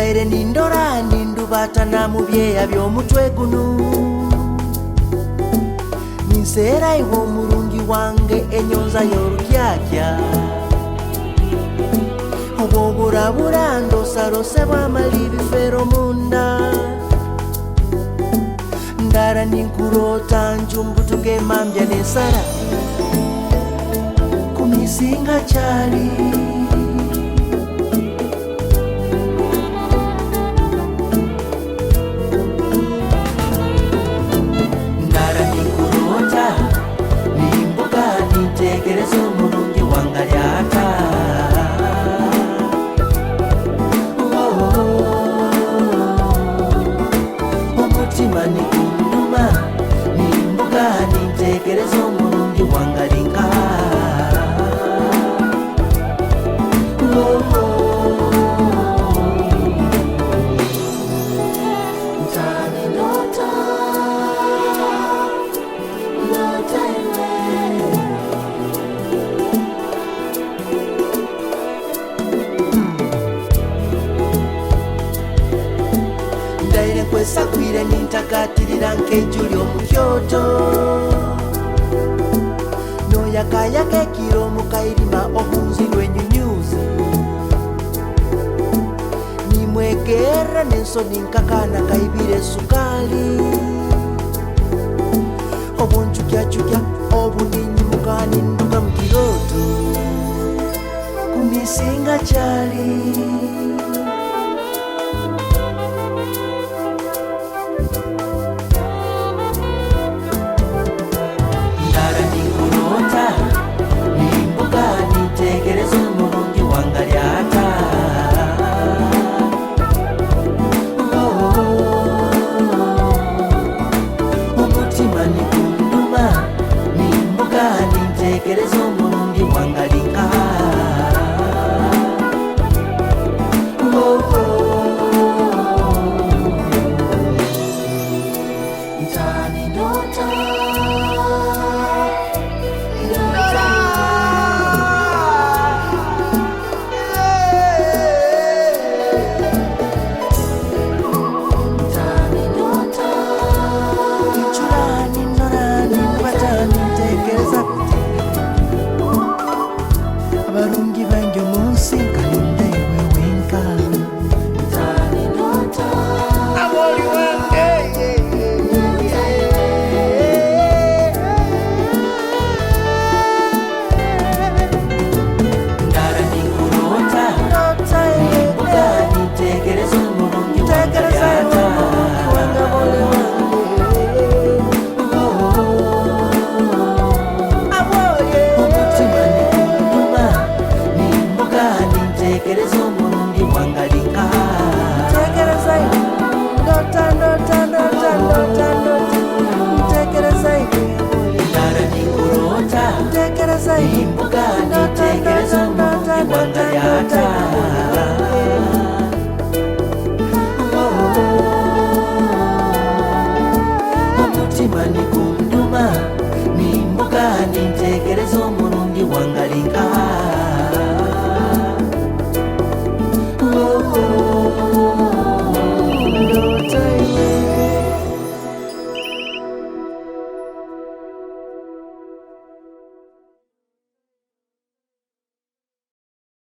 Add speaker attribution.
Speaker 1: ndaire nindora nindubatana mu byeya by'omutwe gunu ninseera iwe omulungi wange enyonza y'olukyakya obwoburabura ndosarose bwamala ebifeero munda ndara ninkurota njumbutuka emambya nesara kumisinga kyali ndara ninkurota nimbuka nintekereza omulungi wange alyata omutima nikunduma nimbuka nintekereza omulungi wange alinga ndaire nkwesakwire nintakatirira nk'eju ly'omukyoto noyakayaka ekiro mukairima obunzi lwenyunyuzi nimwegerra n'ensoni nk'akaana kaibire sukali obuncukyacukya obundinyimuka ninduka mu kiroto kumisinga kyali ndara ninkurota nimbuka nintekereza omulungi wange alyata omutima nikunduma nimbuka nintekereza omulungi wange alinga abarungi bange omunsi nkalinde iwe wenka aboli wange ndara ninkurota nimbuka nintekereza omulungi wange alyata omutima nikunduma nimbuka nintekereza omulungi wange alinga ndara ninkurota nimbuka nintekereza omulungi wange alyata